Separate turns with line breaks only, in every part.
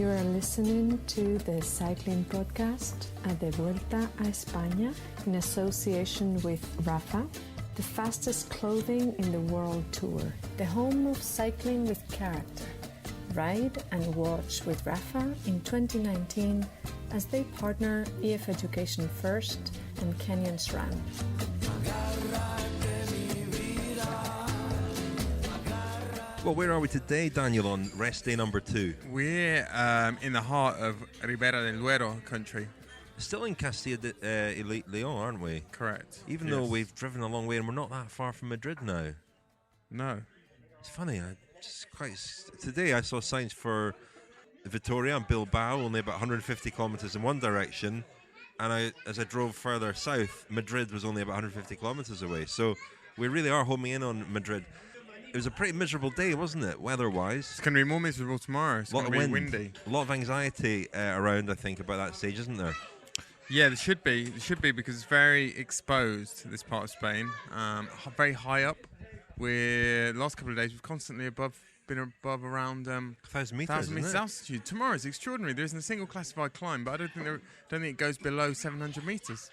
You are listening to the cycling podcast at the Vuelta a España in association with Rafa, the fastest clothing in the world tour, the home of cycling with character. Ride and watch with Rafa in 2019 as they partner EF Education First and Kenyan SRAM.
Well, where are we today, Daniel, on rest day number 2?
We're in the heart of Ribera del Duero country.
Still in Castilla y León, aren't we?
Correct.
Even though we've driven a long way and we're not that far from Madrid now.
No.
It's funny, today I saw signs for Vitoria and Bilbao, only about 150 kilometres in one direction, and as I drove further south, Madrid was only about 150 kilometres away. So we really are homing in on Madrid. It was a pretty miserable day, wasn't it, weather-wise?
It's going to be more miserable tomorrow. It's going to be windy.
A lot of anxiety around, I think, about that stage, isn't there?
Yeah, there should be. There should be because it's very exposed, this part of Spain. Very high up. The last couple of days, we've constantly been above around
1,000 metres
altitude. Tomorrow is extraordinary. There isn't a single classified climb, but I don't think it goes below 700 metres.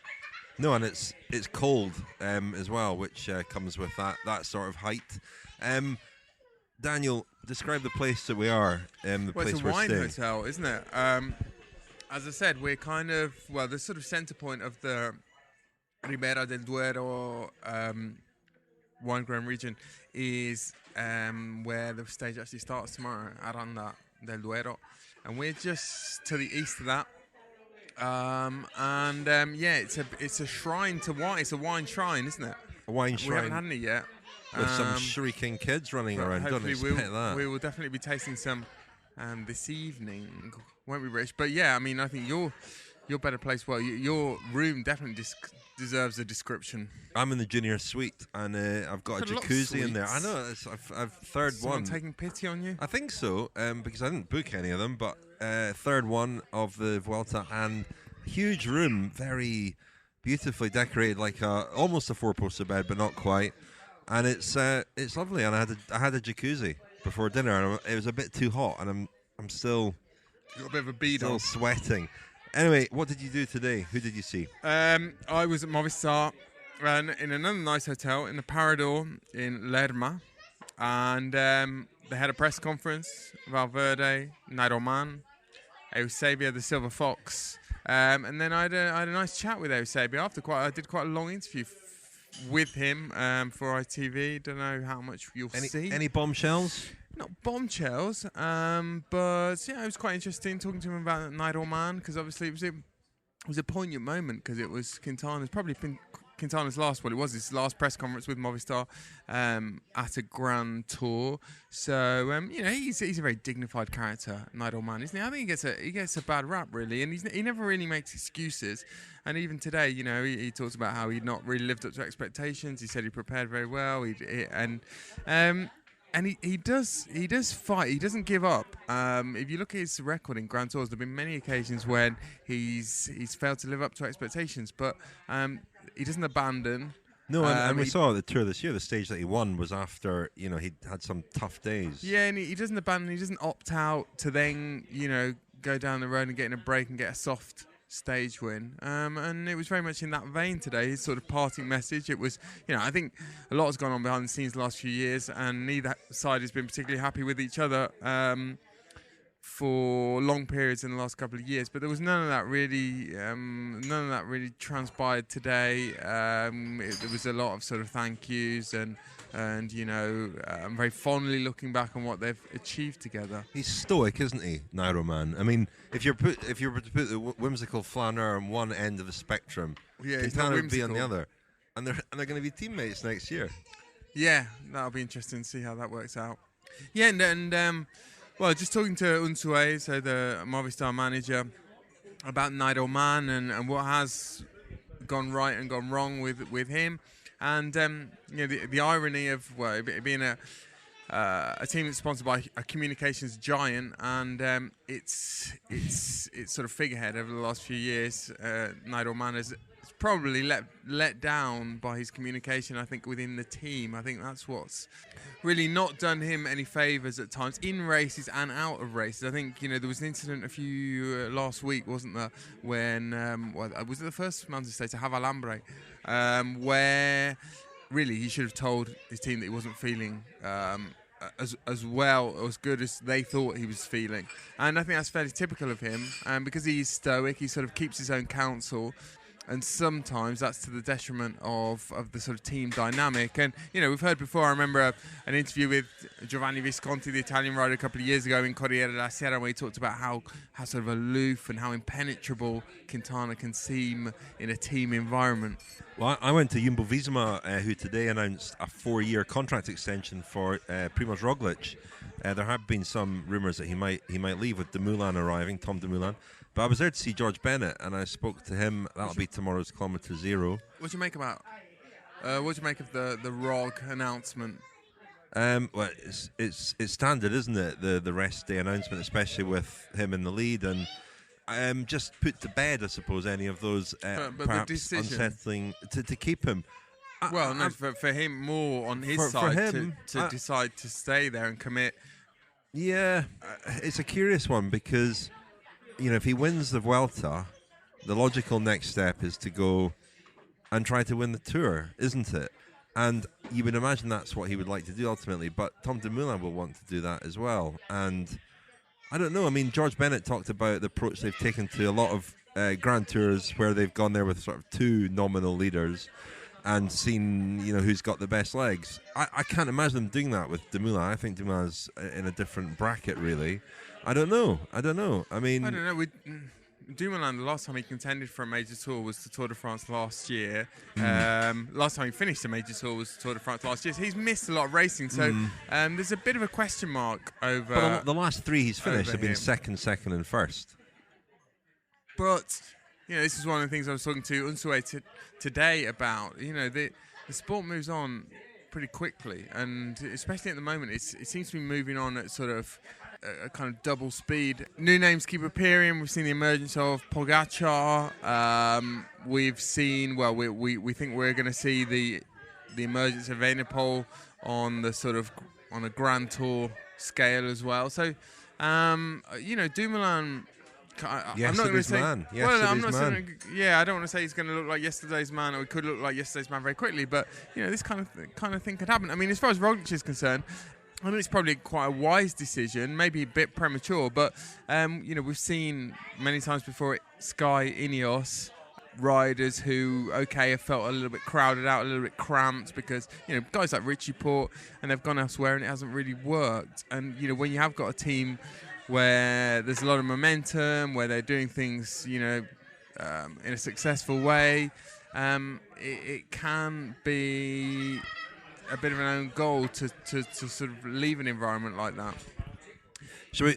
No, and it's cold as well, which comes with that sort of height. Daniel, describe the place that we are. Place
it's a
we're
wine
staying.
hotel, isn't it? As I said, we're kind of, the sort of centre point of the Ribera del Duero wine-grown region is where the stage actually starts tomorrow, Aranda del Duero. And we're just to the east of that. It's a shrine to wine. It's a wine shrine, isn't it?
A wine shrine.
We haven't had any yet.
With some shrieking kids running around. Don't expect that.
We will definitely be tasting some this evening, won't we, Rich? But yeah, I mean, I think you're better placed. Well, your room definitely deserves a description.
I'm in the junior suite, and I've got a jacuzzi in there. I know. I've third
Someone
one.
Taking pity on you?
I think so, because I didn't book any of them. But third one of the Vuelta, and huge room, very beautifully decorated, like almost a 4-poster bed, but not quite. And it's lovely, and I had a jacuzzi before dinner, and it was a bit too hot, and I'm still
got a bit of a bead
still
on.
sweating. Anyway, what did you do today? Who did you see?
I was at Movistar in another nice hotel in the Parador in Lerma, and they had a press conference. Valverde, Nairo Man, Eusebio the Silver Fox, and then I had a nice chat with Eusebio after I did quite a long interview with him for ITV. Don't know how much you'll see.
Any bombshells?
Not bombshells, but yeah, it was quite interesting talking to him about Nairo Man, because obviously it was a poignant moment, because it was Quintana's last. Well, it was his last press conference with Movistar at a Grand Tour. So he's a very dignified character, Nairo Man, isn't he? I think he gets a bad rap, really, and he never really makes excuses. And even today, he talks about how he'd not really lived up to expectations. He said he prepared very well. And he does fight. He doesn't give up. If you look at his record in Grand Tours, there have been many occasions when he's failed to live up to expectations, but he doesn't abandon.
No, and we saw at the Tour this year, the stage that he won was after, he'd had some tough days.
Yeah, and he doesn't abandon. He doesn't opt out to then, go down the road and get in a break and get a soft stage win, and it was very much in that vein today. His sort of parting message. It was, I think a lot has gone on behind the scenes the last few years, and neither side has been particularly happy with each other for long periods in the last couple of years. But there was none of that really transpired today. There was a lot of sort of thank yous and I'm very fondly looking back on what they've achieved together.
He's stoic, isn't he, Nairo Man? I mean, if you were to put the whimsical flaneur on one end of the spectrum, Quintana would be on the other, and they're going to be teammates next year.
Yeah, that'll be interesting to see how that works out. Yeah, and just talking to Unsue, so the Movistar manager, about Nairo Man and what has gone right and gone wrong with him. And the irony of it being a team that's sponsored by a communications giant, and it's sort of figurehead over the last few years. Nairo Man is probably let down by his communication, I think, within the team. I think that's what's really not done him any favours at times, in races and out of races. I think, there was an incident last week, wasn't there, when, was it the first mountain stage to have Alambre, where really he should have told his team that he wasn't feeling as well or as good as they thought he was feeling. And I think that's fairly typical of him, because he's stoic, he sort of keeps his own counsel. And sometimes that's to the detriment of the sort of team dynamic. And, we've heard before, I remember an interview with Giovanni Visconti, the Italian rider, a couple of years ago in Corriere della Sera, where he talked about how sort of aloof and how impenetrable Quintana can seem in a team environment.
Well, I went to Jumbo-Visma, who today announced a 4-year contract extension for Primož Roglic. There have been some rumours that he might leave with Dumoulin arriving, Tom Dumoulin. But I was there to see George Bennett, and I spoke to him. That'll be tomorrow's Kilometre Zero.
What do you make about? What do you make of the ROG announcement?
Well, it's standard, isn't it? The rest day announcement, especially with him in the lead, and just put to bed, I suppose, any of those
but
perhaps
the decision,
unsettling to keep him.
For him more on his side for him, to decide to stay there and commit.
Yeah, it's a curious one because, if he wins the Vuelta, the logical next step is to go and try to win the Tour, isn't it? And you would imagine that's what he would like to do ultimately, but Tom Dumoulin will want to do that as well. And I don't know, George Bennett talked about the approach they've taken to a lot of Grand Tours where they've gone there with sort of 2 nominal leaders and seen, who's got the best legs. I can't imagine them doing that with Dumoulin. I think Dumoulin's in a different bracket, really. I don't know. I don't know.
Dumoulin, the last time he contended for a major tour was the Tour de France last year. Last time he finished a major tour was the Tour de France last year. So he's missed a lot of racing. So there's a bit of a question mark over.
But the last 3 he's finished have been second, and first.
But this is one of the things I was talking to Unsue today about. The sport moves on pretty quickly, and especially at the moment, it seems to be moving on at sort of a kind of double speed. New names keep appearing. We've seen the emergence of Pogacar. We've seen, we think we're going to see the emergence of Evenepoel on a Grand Tour scale as well. So, Dumoulin. I'm not going to say. Man. I'm not saying. I don't want to say he's going to look like yesterday's man, or he could look like yesterday's man very quickly. But this kind of thing could happen. As far as Roglic is concerned, it's probably quite a wise decision, maybe a bit premature. But we've seen many times before Sky Ineos riders who have felt a little bit crowded out, a little bit cramped because guys like Richie Porte, and they've gone elsewhere and it hasn't really worked. And when you have got a team where there's a lot of momentum, where they're doing things, in a successful way, it can be a bit of an own goal to sort of leave an environment like that.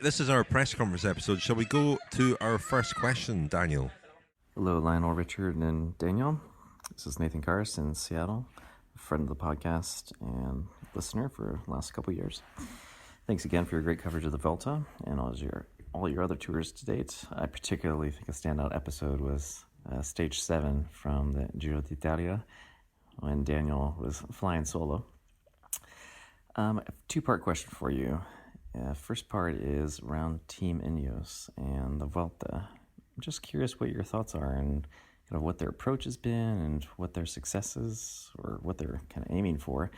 This is our press conference episode. Shall we go to our first question, Daniel?
Hello, Lionel, Richard, and Daniel. This is Nathan Garris in Seattle, a friend of the podcast and listener for the last couple of years. Thanks again for your great coverage of the Vuelta and all your other tours to date. I particularly think a standout episode was Stage 7 from the Giro d'Italia when Daniel was flying solo. A 2-part question for you. First part is around Team Ineos and the Vuelta. I'm just curious what your thoughts are and kind of what their approach has been and what their successes or what they're kind of aiming for.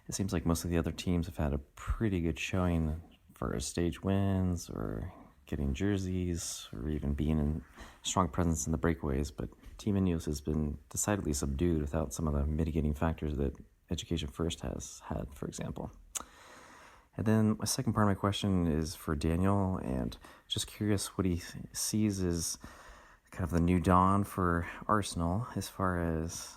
It seems like most of the other teams have had a pretty good showing for stage wins or getting jerseys or even being in strong presence in the breakaways, but Team Ineos has been decidedly subdued without some of the mitigating factors that Education First has had, for example. And then my second part of my question is for Daniel, and just curious what he sees as kind of the new dawn for Arsenal as far as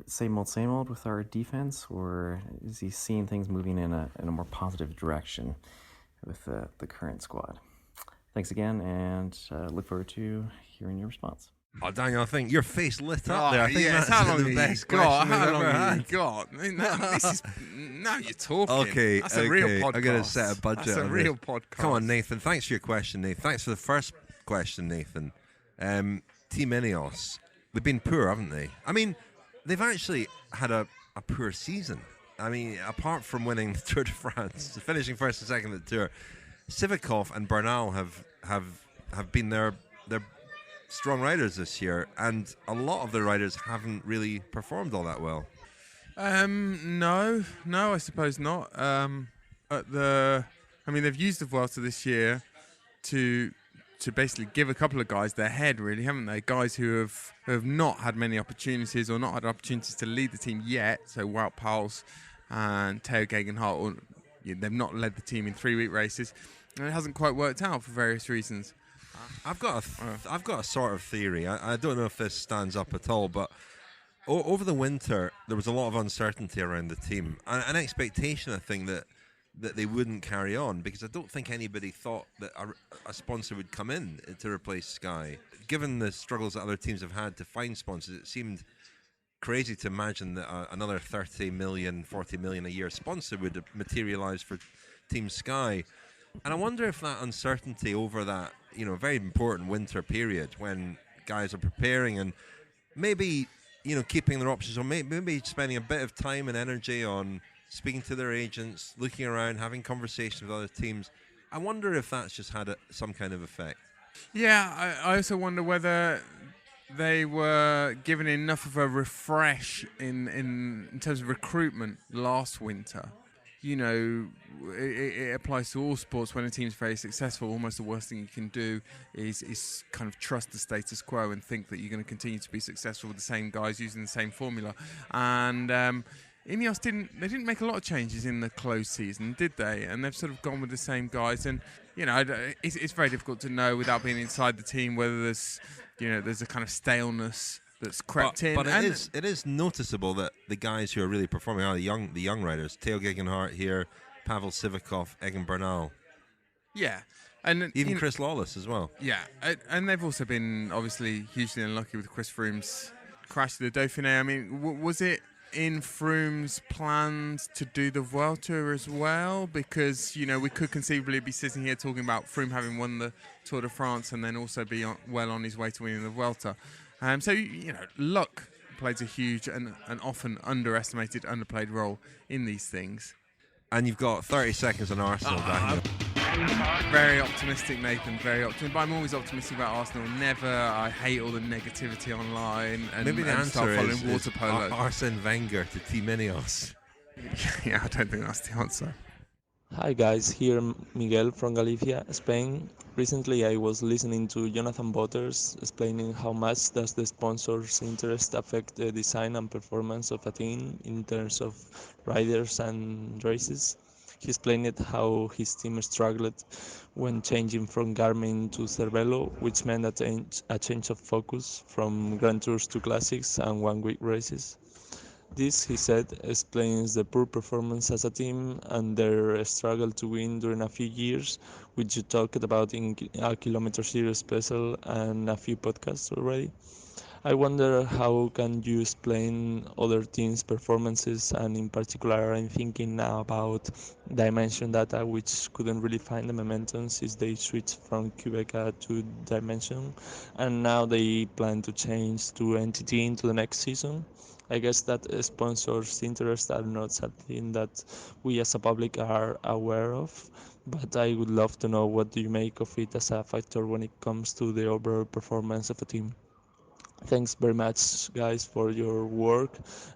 same old with our defense, or is he seeing things moving in a more positive direction with the current squad? Thanks again, and look forward to hearing your response.
Oh, Daniel, I think your face lit up there. I think
yes,
that's
how long
the
have you
best
got?
question we've
How
ever
long have
had.
you got? I mean, now you're talking.
Okay,
That's a real podcast.
I'm going to set a budget.
That's a
on
real
this.
podcast.
Come on, Nathan. Thanks for your question, Nathan. Thanks for the first question, Nathan. Team Ineos, they've been poor, haven't they? I mean, they've actually had a poor season. I mean, apart from winning the Tour de France, finishing first and second at the Tour, Sivakov and Bernal have been their strong riders this year, and a lot of the riders haven't really performed all that well.
No, I suppose not. They've used the Vuelta this year to basically give a couple of guys their head, really, haven't they? Guys who have not had many opportunities or not had opportunities to lead the team yet. So Wout Poels and Theo Gegenhardt, they've not led the team in 3-week races, and it hasn't quite worked out for various reasons.
I've got a sort of theory. I don't know if this stands up at all, but over the winter there was a lot of uncertainty around the team, an expectation, I think, that they wouldn't carry on, because I don't think anybody thought that a sponsor would come in to replace Sky. Given the struggles that other teams have had to find sponsors, it seemed crazy to imagine that another 30 million, 40 million a year sponsor would materialise for Team Sky. And I wonder if that uncertainty over that, very important winter period when guys are preparing and maybe, keeping their options, or maybe spending a bit of time and energy on speaking to their agents, looking around, having conversations with other teams. I wonder if that's just had some kind of effect.
Yeah, I also wonder whether they were given enough of a refresh in terms of recruitment last winter. It applies to all sports. When a team's very successful, almost the worst thing you can do is kind of trust the status quo and think that you're going to continue to be successful with the same guys using the same formula. And Ineos didn't make a lot of changes in the close season, did they? And they've sort of gone with the same guys. And it's very difficult to know without being inside the team whether there's a kind of staleness that's crept in.
But it is noticeable that the guys who are really performing are the young riders. Theo Gegenhardt here, Pavel Sivakov, Egan Bernal.
Yeah. And
even Chris Lawless as well.
Yeah. And they've also been obviously hugely unlucky with Chris Froome's crash to the Dauphiné. I mean, was it in Froome's plans to do the Vuelta as well? Because, we could conceivably be sitting here talking about Froome having won the Tour de France and then also be well on his way to winning the Vuelta. Luck plays a huge and often underestimated, underplayed role in these things.
And you've got 30 seconds on Arsenal, Daniel.
Very optimistic, Nathan. Very optimistic. But I'm always optimistic about Arsenal. Never. I hate all the negativity online. And
maybe the answer is
water polo.
Arsene Wenger to Team Ineos.
Yeah, I don't think that's the answer.
Hi guys, here Miguel from Galicia, Spain. Recently I was listening to Jonathan Butters explaining how much does the sponsor's interest affect the design and performance of a team in terms of riders and races. He explained how his team struggled when changing from Garmin to Cervelo, which meant a change of focus from Grand Tours to Classics and one-week races. This, he said, explains the poor performance as a team and their struggle to win during a few years, which you talked about in a Kilometer Series special and a few podcasts already. I wonder how can you explain other teams' performances, and in particular I'm thinking now about Dimension Data, which couldn't really find the momentum since they switched from Quebeca to Dimension, and now they plan to change to NTT into the next season. I guess that sponsors' interests are not something that we as a public are aware of, but I would love to know what do you make of it as a factor when it comes to the overall performance of a team. Thanks very much, guys, for your work.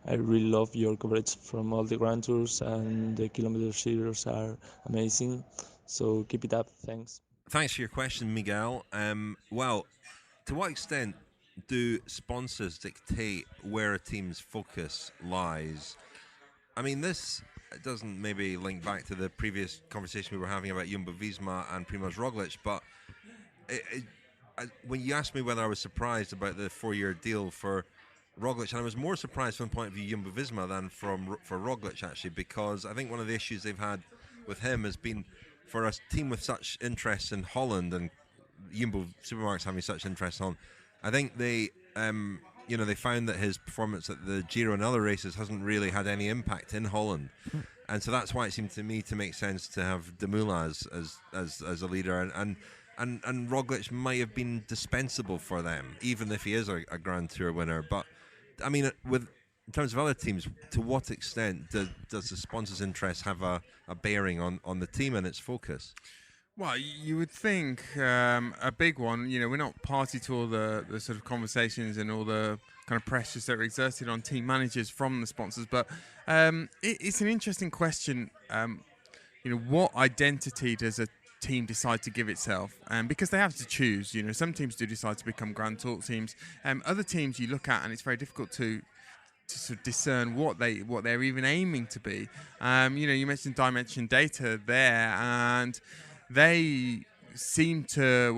I really love your coverage from all the Grand Tours, and the Kilometer Series are amazing. So keep it up. Thanks.
Thanks for your question, Miguel. Well, to what extent do sponsors dictate where a team's focus lies? I mean, this doesn't maybe link back to the previous conversation we were having about Jumbo-Visma and Primož Roglic, but when you asked me whether I was surprised about the 4-year deal for Roglic, and I was more surprised from the point of view Jumbo-Visma than for Roglic, actually, because I think one of the issues they've had with him has been, for a team with such interest in Holland and Jumbo Supermarkets having such interest in Holland, I think they they found that his performance at the Giro and other races hasn't really had any impact in Holland. And so that's why it seemed to me to make sense to have Dumoulin as a leader, and Roglic might have been dispensable for them, even if he is a Grand Tour winner. But I mean, in terms of other teams, to what extent does the sponsors' interest have a bearing on the team and its focus?
Well, you would think a big one. We're not party to all the sort of conversations and all the kind of pressures that are exerted on team managers from the sponsors, but it's an interesting question. What identity does a team decide to give itself? Because they have to choose. Some teams do decide to become Grand Tour teams. Other teams you look at, and it's very difficult to sort of discern what they're even aiming to be. You mentioned Dimension Data there, and they seem to,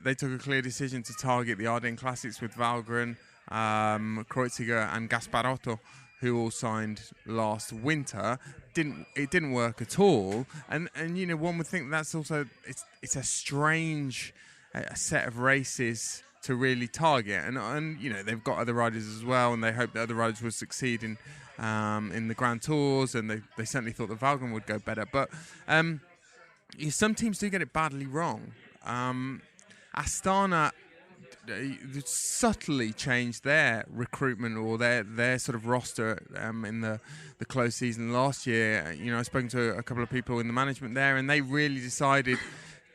they took a clear decision to target the Ardennes Classics with Valgren, Kreuziger and Gasparotto, who all signed last winter. It didn't work at all, and one would think that's also it's a strange set of races to really target, and they've got other riders as well, and they hope that other riders would succeed in the Grand Tours, and they certainly thought that Valgren would go better, but some teams do get it badly wrong. Astana subtly changed their recruitment or their sort of roster in the close season last year. I've spoken to a couple of people in the management there, and they really decided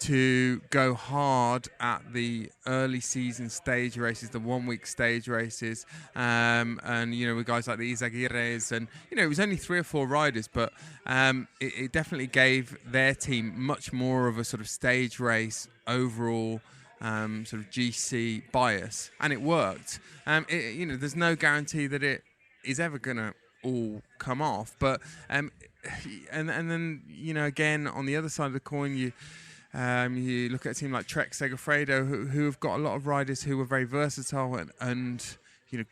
to go hard at the early season stage races, the 1 week stage races, and with guys like the Izaguirres, and it was only 3 or 4 riders, but it definitely gave their team much more of a sort of stage race overall sort of GC bias, and it worked. There's no guarantee that it is ever gonna all come off, but and then again on the other side of the coin, you look at a team like Trek Segafredo, who have got a lot of riders who are very versatile and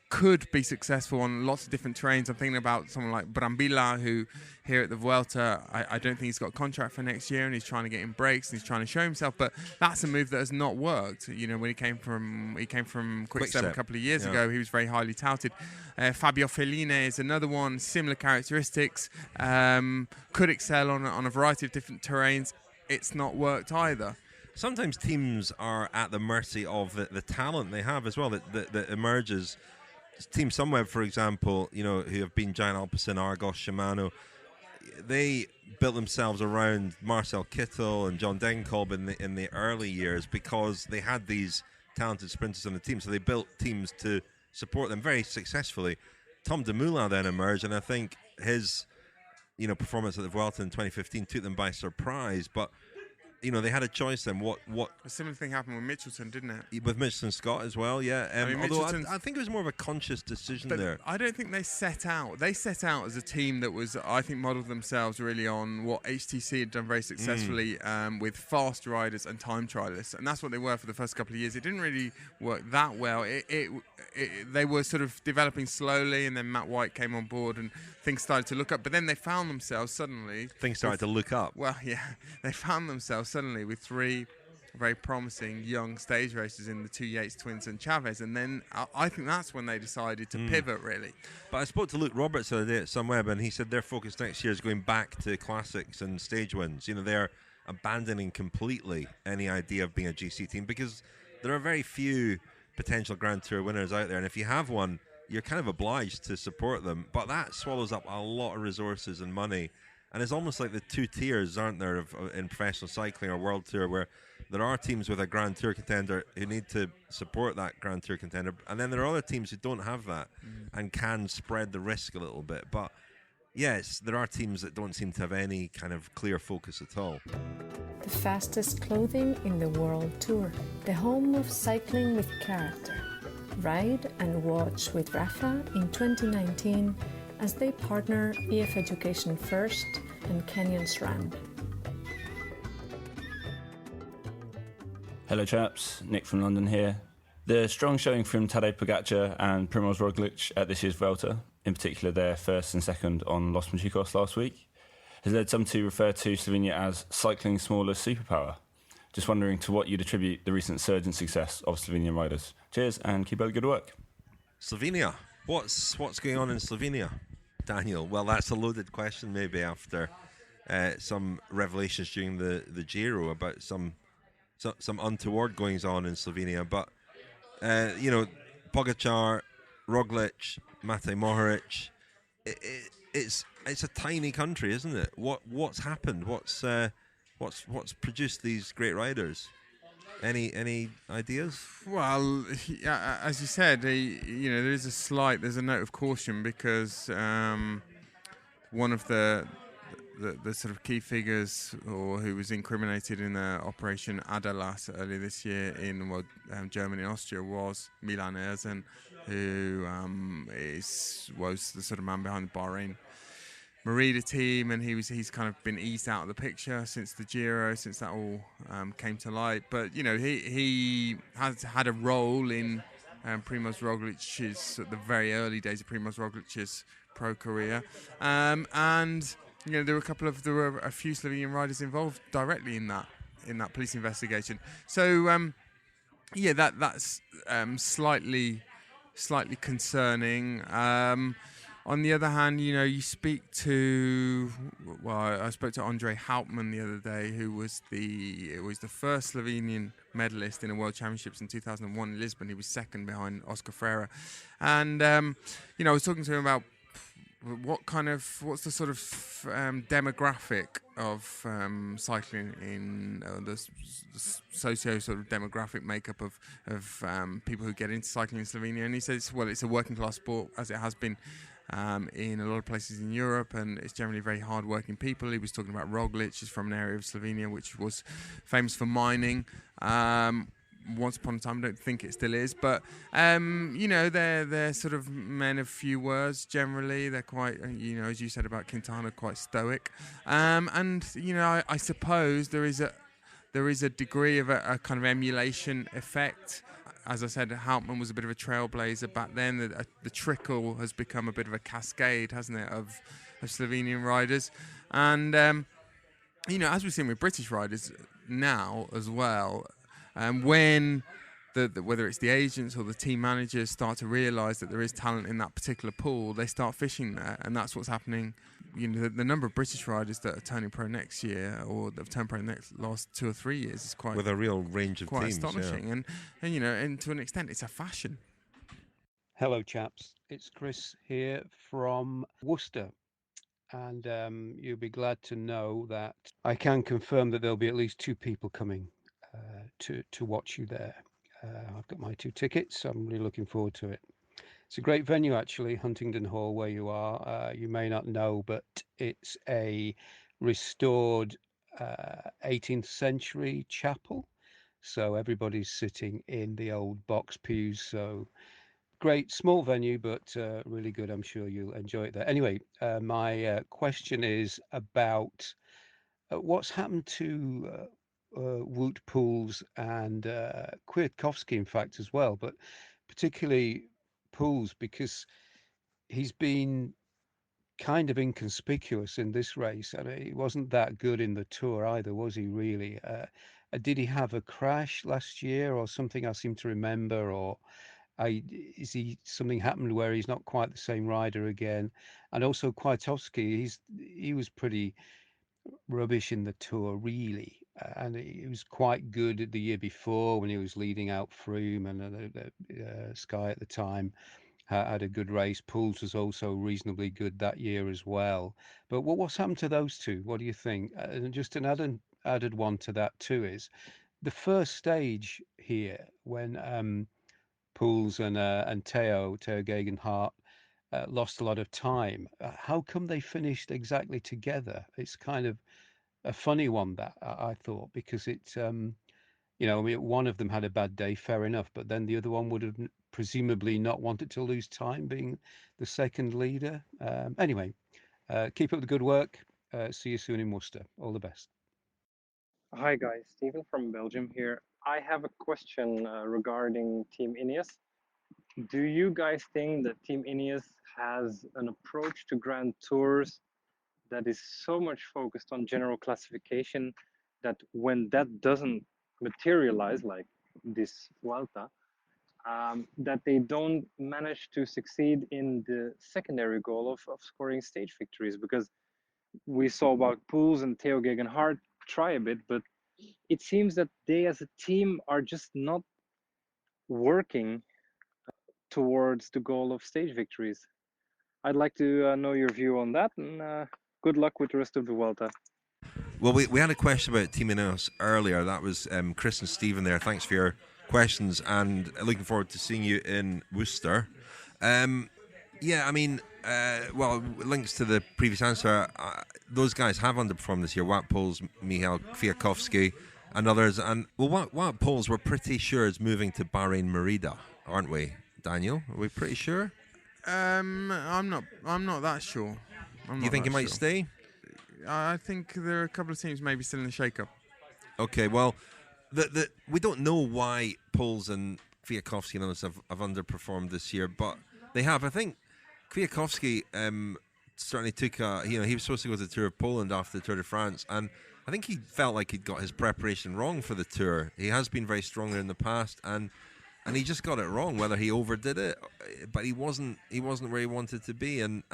could be successful on lots of different terrains. I'm thinking about someone like Brambilla, who here at the Vuelta, I don't think he's got a contract for next year, and he's trying to get in breaks and he's trying to show himself. But that's a move that has not worked. When he came from Quick-Step a couple of years ago, he was very highly touted. Fabio Felline is another one, similar characteristics, could excel on a variety of different terrains. It's not worked either.
Sometimes teams are at the mercy of the talent they have as well that emerges. Team Sunweb, for example, who have been Giant Alpecin, Argos, Shimano, they built themselves around Marcel Kittel and John Degenkolb in the early years because they had these talented sprinters on the team. So they built teams to support them very successfully. Tom Dumoulin then emerged, and I think his performance at the Vuelta in 2015 took them by surprise, but they had a choice then. What
a similar thing happened with Mitchelton, didn't it?
With Mitchelton-Scott as well, yeah. Although I think it was more of a conscious decision there.
I don't think they set out. They set out as a team that was, I think, modelled themselves really on what HTC had done very successfully with fast riders and time trialists, and that's what they were for the first couple of years. It didn't really work that well. They were sort of developing slowly, and then Matt White came on board, and things started to look up. But then they found themselves suddenly.
Things started to look up.
Well, yeah, they found themselves suddenly with 3 very promising young stage racers in the 2 Yates twins and Chavez, and then I think that's when they decided to pivot really.
But I spoke to Luke Roberts the other day at Sunweb, and he said their focus next year is going back to classics and stage wins. They're abandoning completely any idea of being a GC team because there are very few potential Grand Tour winners out there, and if you have one, you're kind of obliged to support them, but that swallows up a lot of resources and money. And it's almost like the 2 tiers, aren't there, in professional cycling or World Tour, where there are teams with a Grand Tour contender who need to support that Grand Tour contender, and then there are other teams who don't have that and can spread the risk a little bit. But yes, there are teams that don't seem to have any kind of clear focus at all.
The fastest clothing in the World Tour, the home of cycling with character. Ride and watch with Rafa in 2019 as they partner EF Education First and Canyon SRAM.
Hello chaps, Nick from London here. The strong showing from Tadej Pogačar and Primož Roglič at this year's Vuelta, in particular their first and second on Los Mochicos last week, has led some to refer to Slovenia as cycling's smallest superpower. Just wondering to what you'd attribute the recent surge in success of Slovenian riders. Cheers and keep up the good work.
Slovenia. What's going on in Slovenia, Daniel? Well, that's a loaded question, maybe after some revelations during the Giro about some untoward goings on in Slovenia. But Pogačar, Roglic, Matej Mohoric. It's a tiny country, isn't it? What's happened? What's produced these great riders? Any ideas?
Well, as you said, there's a note of caution because one of the sort of key figures, or who was incriminated in the Operation Adalas earlier this year in Germany and Austria, was Milan Erzen, who was the sort of man behind the Bahrain Merida team, and he's kind of been eased out of the picture since the Giro, since that all came to light. But he has had a role in Primož Roglic's, at the very early days of Primož Roglic's pro career, and there were a few Slovenian riders involved directly in that police investigation. So that's slightly concerning. On the other hand, you speak to, I spoke to Andre Houtman the other day, who was the first Slovenian medalist in the World Championships in 2001 in Lisbon. He was second behind Oscar Freire, and I was talking to him about what's the sort of demographic of cycling in the socio sort of demographic makeup of people who get into cycling in Slovenia, and he says, well, it's a working class sport, as it has been in a lot of places in Europe, and it's generally very hard-working people. He was talking about Roglic, is from an area of Slovenia which was famous for mining. Once upon a time, I don't think it still is, but they're sort of men of few words. Generally, they're quite, as you said about Quintana, quite stoic. I suppose there is a degree of a kind of emulation effect. As I said, Houtman was a bit of a trailblazer back then. The trickle has become a bit of a cascade, hasn't it, of Slovenian riders. And, as we've seen with British riders now as well, when whether it's the agents or the team managers start to realise that there is talent in that particular pool, they start fishing there. And that's what's happening. The number of British riders that are turning pro next year, or that have turned pro last 2 or 3 years, is quite,
with a real range of
quite
teams,
astonishing.
Yeah.
And to an extent, it's a fashion.
Hello, chaps. It's Chris here from Worcester. And you'll be glad to know that I can confirm that there'll be at least 2 people coming to watch you there. I've got my 2 tickets, so I'm really looking forward to it. It's a great venue, actually, Huntingdon Hall, where you are. You may not know, but it's a restored 18th century chapel. So everybody's sitting in the old box pews. So great, small venue, but really good. I'm sure you'll enjoy it there. Anyway, my question is about what's happened to Wout Poels and Kwiatkowski, in fact, as well, but particularly Poels, because he's been kind of inconspicuous in this race. I mean, he wasn't that good in the Tour either, was he, really? Did he have a crash last year or something I seem to remember, or something happened where he's not quite the same rider again? And also Kwiatkowski, he was pretty rubbish in the Tour, really, and he was quite good the year before when he was leading out Froome, and Sky at the time had a good race. Poels was also reasonably good that year as well. But what's happened to those two? What do you think? And just an added one to that too is the first stage here, when Poels and Theo Geoghegan-Hart lost a lot of time. How come they finished exactly together? It's kind of a funny one, that I thought, because it's I mean, one of them had a bad day, fair enough, but then the other one would have presumably not wanted to lose time, being the second leader. Anyway, keep up the good work. See you soon in Worcester. All the best.
Hi guys, Stephen from Belgium here. I have a question regarding Team Ineos. Do you guys think that Team Ineos has an approach to Grand Tours that is so much focused on general classification that when that doesn't materialize, like this Vuelta, that they don't manage to succeed in the secondary goal of scoring stage victories, because we saw about Poels and Theo Gegenhardt try a bit, but it seems that they as a team are just not working towards the goal of stage victories. I'd like to know your view on that, and good luck with the rest of the Vuelta.
Well, we had a question about Team Ineos earlier. That was Chris and Stephen there. Thanks for your questions, and looking forward to seeing you in Worcester. Yeah, I mean, well, links to the previous answer. Those guys have underperformed this year. Wout Poels, Michał Kwiatkowski, and others. And well, Wout Poels, we're pretty sure is moving to Bahrain Merida, aren't we, Daniel? Are we pretty sure?
I'm not that sure.
Do you think he might stay?
I think there are a couple of teams maybe still in the shake-up.
Okay, well, we don't know why Poels and Kwiatkowski and others have underperformed this year, but they have. I think Kwiatkowski certainly took he was supposed to go to the Tour of Poland after the Tour de France, and I think he felt like he'd got his preparation wrong for the Tour. He has been very strong there in the past, and he just got it wrong. Whether he overdid it, but he wasn't where he wanted to be, and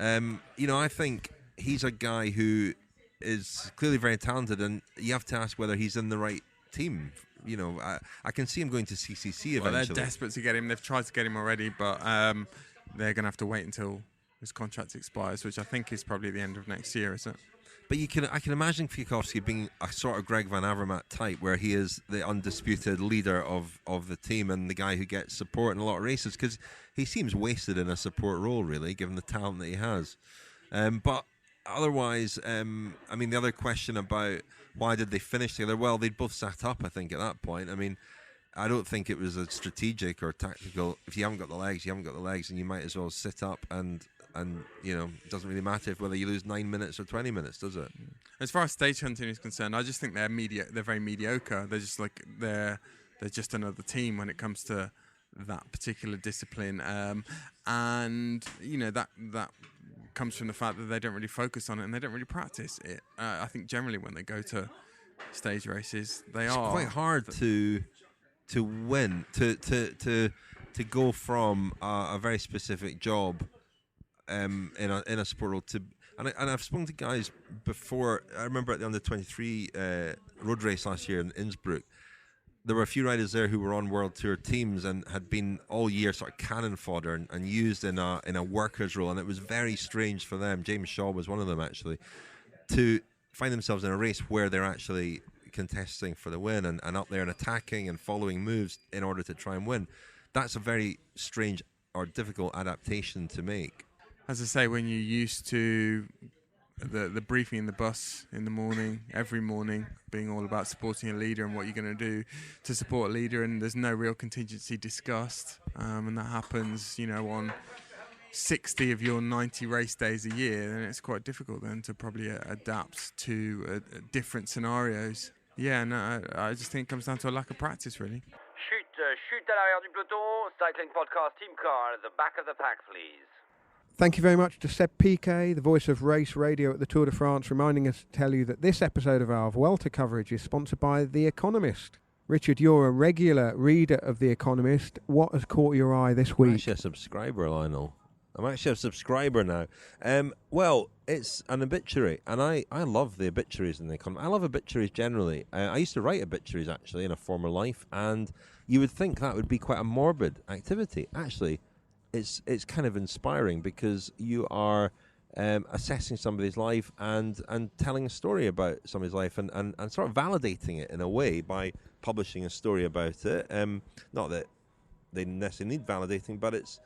I think he's a guy who is clearly very talented, and you have to ask whether he's in the right team. I can see him going to CCC eventually.
Well, they're desperate to get him. They've tried to get him already, but they're going to have to wait until his contract expires, which I think is probably the end of next year, isn't it?
But I can imagine Kwiatkowski being a sort of Greg Van Avermaet type, where he is the undisputed leader of the team and the guy who gets support in a lot of races, because he seems wasted in a support role, really, given the talent that he has. But otherwise, I mean, the other question about why did they finish together? Well, they'd both sat up, I think, at that point. I mean, I don't think it was a strategic or tactical. If you haven't got the legs, you haven't got the legs, and you might as well sit up. And it doesn't really matter whether you lose 9 minutes or 20 minutes, does it?
As far as stage hunting is concerned, I just think they're very mediocre. They're just like they're just another team when it comes to that particular discipline, and that comes from the fact that they don't really focus on it and they don't really practice it. I think generally when they go to stage races, it's
quite hard to win, to go from a very specific job in a sport role to. And I've spoken to guys before. I remember at the under-23 road race last year in Innsbruck, there were a few riders there who were on World Tour teams and had been all year sort of cannon fodder and used in a workers role, and it was very strange for them. James Shaw was one of them, actually, to find themselves in a race where they're actually contesting for the win and up there and attacking and following moves in order to try and win. That's a very strange or difficult adaptation to make.
As I say, when you're used to the briefing in the bus in the morning, every morning, being all about supporting a leader and what you're going to do to support a leader, and there's no real contingency discussed, and that happens, on 60 of your 90 race days a year, then it's quite difficult then to probably adapt to different scenarios. Yeah, no, I just think it comes down to a lack of practice, really.
Chute à l'arrière du peloton, cycling podcast team car at the back of the pack, please.
Thank you very much to Seb Piquet, the voice of race radio at the Tour de France, reminding us to tell you that this episode of our Vuelta coverage is sponsored by The Economist. Richard, you're a regular reader of The Economist. What has caught your eye this week?
I'm actually a subscriber, Lionel. I'm actually a subscriber now. Well, it's an obituary, and I love the obituaries in The Economist. I love obituaries generally. I used to write obituaries, actually, in a former life, and you would think that would be quite a morbid activity. Actually, it's kind of inspiring, because you are assessing somebody's life and telling a story about somebody's life and sort of validating it in a way by publishing a story about it. Not that they necessarily need validating, but it's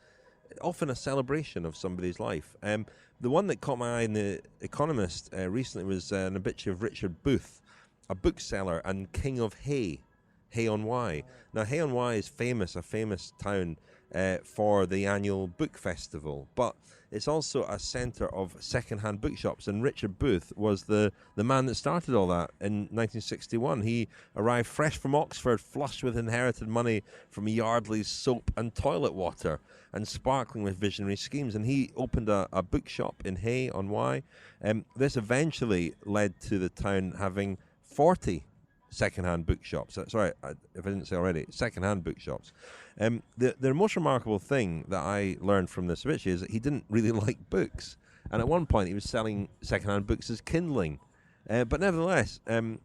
often a celebration of somebody's life. The one that caught my eye in The Economist recently was an obituary of Richard Booth, a bookseller and king of Hay on Wye. Now, Hay on Wye is a famous town for the annual book festival, but it's also a centre of second-hand bookshops, and Richard Booth was the man that started all that in 1961. He arrived fresh from Oxford, flush with inherited money from Yardley's soap and toilet water, and sparkling with visionary schemes, and he opened a bookshop in Hay on Wye. This eventually led to the town having 40 second-hand bookshops. Sorry, if I didn't say already, second-hand bookshops. The most remarkable thing that I learned from this obituary is that he didn't really like books. And at one point, he was selling second-hand books as kindling. But nevertheless,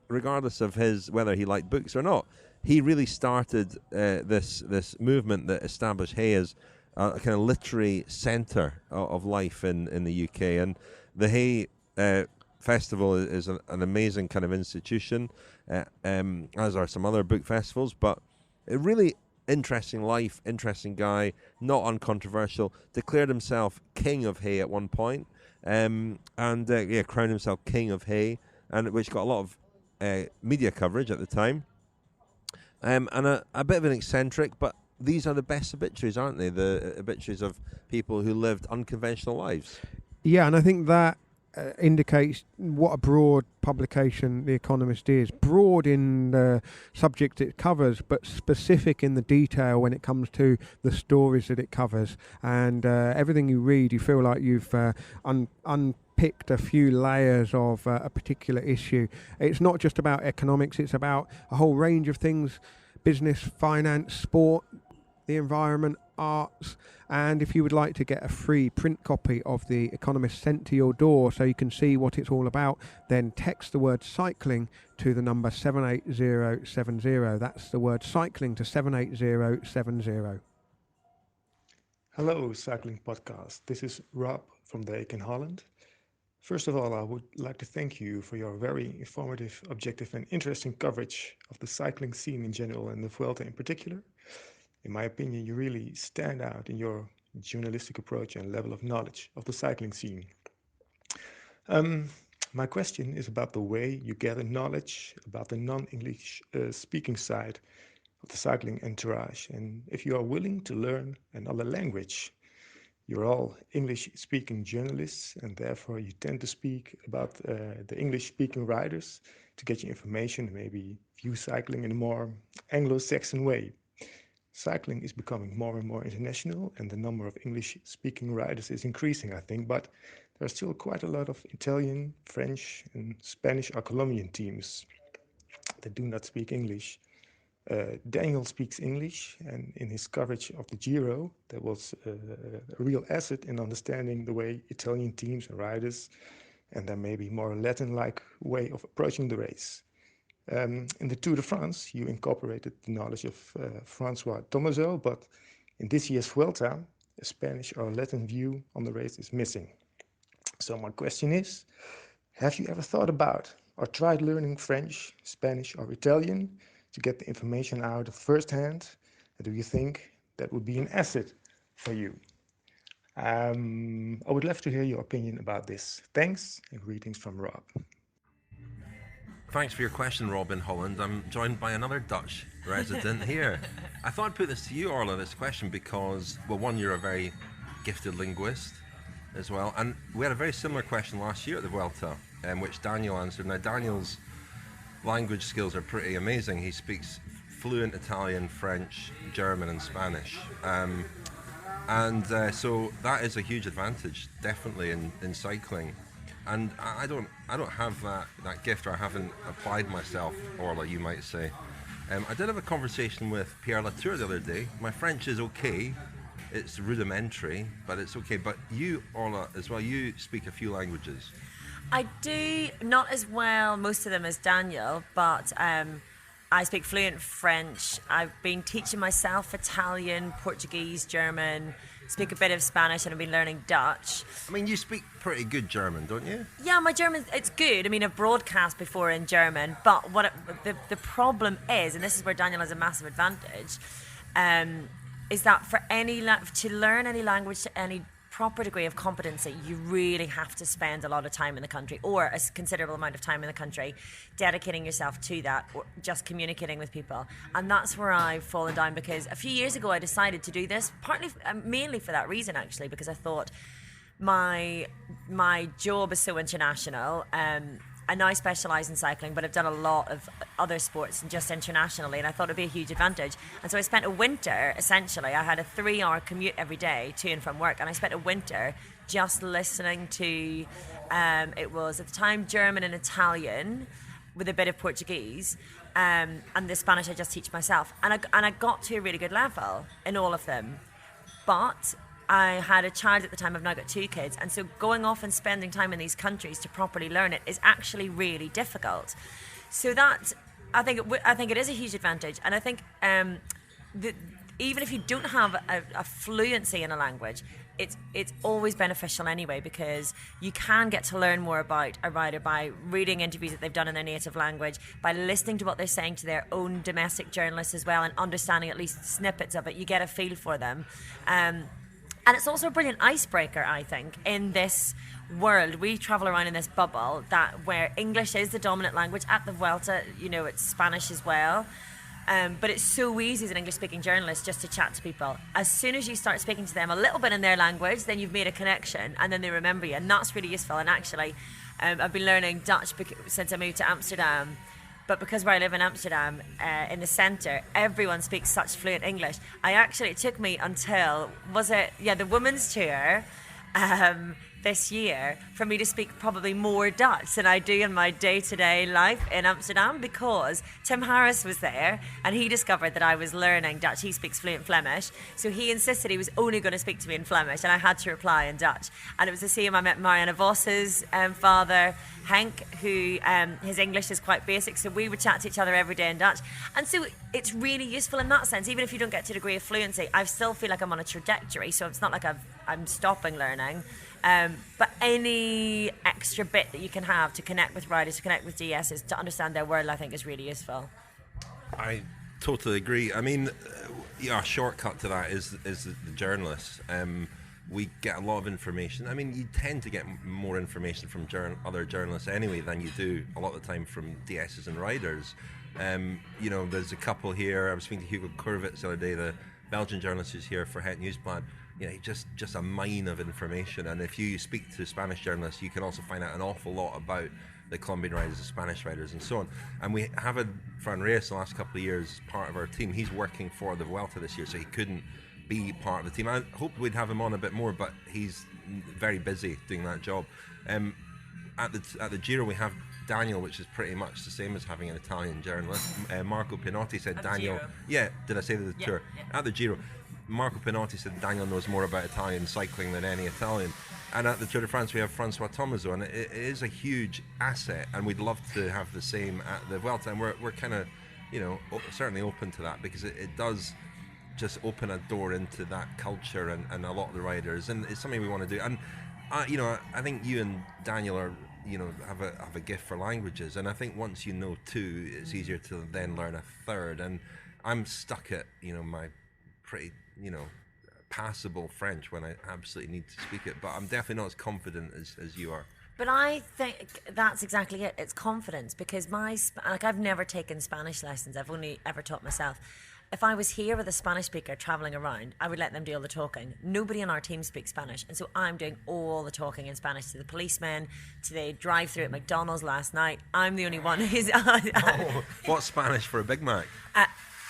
regardless of whether he liked books or not, he really started this movement that established Hay as a kind of literary centre of life in the UK. And the Hay Festival is an amazing kind of institution, as are some other book festivals. But a really interesting life, interesting guy, not uncontroversial. Declared himself king of Hay at one point, and crowned himself king of Hay, and which got a lot of media coverage at the time. And a bit of an eccentric, but these are the best obituaries, aren't they? The obituaries of people who lived unconventional lives.
Yeah, and I think that indicates what a broad publication The Economist is. Broad in the subject it covers, but specific in the detail when it comes to the stories that it covers. And everything you read, you feel like you've unpicked a few layers of a particular issue. It's not just about economics, it's about a whole range of things: business, finance, sport, the environment, arts. And if you would like to get a free print copy of The Economist sent to your door so you can see what it's all about, then text the word cycling to the number 78070. That's the word cycling to 78070.
Hello, Cycling Podcast. This is Rob from The Hague in Holland. First of all, I would like to thank you for your very informative, objective and interesting coverage of the cycling scene in general and the Vuelta in particular. In my opinion, you really stand out in your journalistic approach and level of knowledge of the cycling scene. My question is about the way you gather knowledge about the non-English speaking side of the cycling entourage, and if you are willing to learn another language. You're all English-speaking journalists, and therefore you tend to speak about the English-speaking riders to get your information, maybe view cycling in a more Anglo-Saxon way. Cycling is becoming more and more international, and the number of English-speaking riders is increasing, I think, but there are still quite a lot of Italian, French, and Spanish or Colombian teams that do not speak English. Daniel speaks English, and in his coverage of the Giro, that was a real asset in understanding the way Italian teams and riders, and there may be more Latin-like way of approaching the race. In the Tour de France, you incorporated the knowledge of Francois Tomaso, but in this year's Vuelta, a Spanish or Latin view on the race is missing. So my question is, have you ever thought about or tried learning French, Spanish or Italian to get the information out of first hand? And do you think that would be an asset for you? I would love to hear your opinion about this. Thanks and greetings from Rob.
Thanks for your question, Rob in Holland. I'm joined by another Dutch resident here. I thought I'd put this to you, Orla, this question, because, well, one, you're a very gifted linguist as well. And we had a very similar question last year at the Vuelta, which Daniel answered. Now, Daniel's language skills are pretty amazing. He speaks fluent Italian, French, German and Spanish. So that is a huge advantage, definitely, in cycling. And I don't have that gift, or I haven't applied myself, Orla, you might say. I did have a conversation with Pierre Latour the other day. My French is okay. It's rudimentary, but it's okay. But you, Orla, as well, you speak a few languages.
I do, not as well, most of them, as Daniel, but I speak fluent French. I've been teaching myself Italian, Portuguese, German, speak a bit of Spanish, and I've been learning Dutch.
I mean, you speak pretty good German, don't you?
Yeah, my German, it's good. I mean, I've broadcast before in German, but the problem is, and this is where Daniel has a massive advantage, is that to learn any language to any proper degree of competency, you really have to spend a lot of time in the country, or a considerable amount of time in the country, dedicating yourself to that, or just communicating with people. And that's where I've fallen down, because a few years ago I decided to do this, mainly for that reason, actually, because I thought my job is so international. I now specialise in cycling, but I've done a lot of other sports and just internationally, and I thought it'd be a huge advantage. And so I spent a winter, essentially, I had a 3-hour commute every day to and from work, and I spent a winter just listening to, it was at the time German and Italian with a bit of Portuguese, and the Spanish I just teach myself. And I got to a really good level in all of them. But I had a child at the time. I've now got 2 kids. And so going off and spending time in these countries to properly learn it is actually really difficult. So that, I think it is a huge advantage. And I think even if you don't have a fluency in a language, it's always beneficial anyway, because you can get to learn more about a writer by reading interviews that they've done in their native language, by listening to what they're saying to their own domestic journalists as well, and understanding at least snippets of it. You get a feel for them. And it's also a brilliant icebreaker, I think, in this world. We travel around in this bubble where English is the dominant language. At the Vuelta, it's Spanish as well. But it's so easy as an English-speaking journalist just to chat to people. As soon as you start speaking to them a little bit in their language, then you've made a connection, and then they remember you, and that's really useful. And actually, I've been learning Dutch since I moved to Amsterdam, but because where I live in Amsterdam, in the centre, everyone speaks such fluent English. It took me until, the women's tour, this year, for me to speak probably more Dutch than I do in my day-to-day life in Amsterdam, because Tim Harris was there and he discovered that I was learning Dutch. He speaks fluent Flemish, so he insisted he was only going to speak to me in Flemish, and I had to reply in Dutch. And it was the same. I met Marianne Vos's father, Henk, who his English is quite basic, so we would chat to each other every day in Dutch. And so it's really useful in that sense. Even if you don't get to a degree of fluency, I still feel like I'm on a trajectory, so it's not like I'm stopping learning. But any extra bit that you can have to connect with writers, to connect with DSs, to understand their world, I think is really useful.
I totally agree. I mean, a shortcut to that is the journalists. We get a lot of information. I mean, you tend to get more information from other journalists anyway than you do a lot of the time from DSs and writers. There's a couple here. I was speaking to Hugo Kurvitz the other day, the Belgian journalist who's here for Het Nieuwsblad. Just a mine of information. And if you speak to Spanish journalists, you can also find out an awful lot about the Colombian writers, the Spanish writers, and so on. And we have had Fran Reyes the last couple of years part of our team. He's working for the Vuelta this year, so he couldn't be part of the team. I hoped we'd have him on a bit more, but he's very busy doing that job. At the Giro, we have Daniel, which is pretty much the same as having an Italian journalist. Marco Pinotti said Daniel...
Giro.
Yeah, did I say the Tour? Yeah. At the Giro, Marco Pinotti said Daniel knows more about Italian cycling than any Italian. And at the Tour de France, we have Francois Tomaso, and it is a huge asset, and we'd love to have the same at the Vuelta. And we're kind of, certainly open to that, because it does just open a door into that culture and a lot of the riders, and it's something we want to do. And I think you and Daniel are have a gift for languages, and I think once you know 2, it's easier to then learn a 3rd. And I'm stuck at my pretty passable French when I absolutely need to speak it, but I'm definitely not as confident as you are.
But I think that's exactly it. It's confidence, because I've never taken Spanish lessons. I've only ever taught myself. If I was here with a Spanish speaker travelling around, I would let them do all the talking. Nobody on our team speaks Spanish, and so I'm doing all the talking in Spanish to the policemen, to the drive-through at McDonald's last night. I'm the only one who's...
What's Spanish for a Big Mac?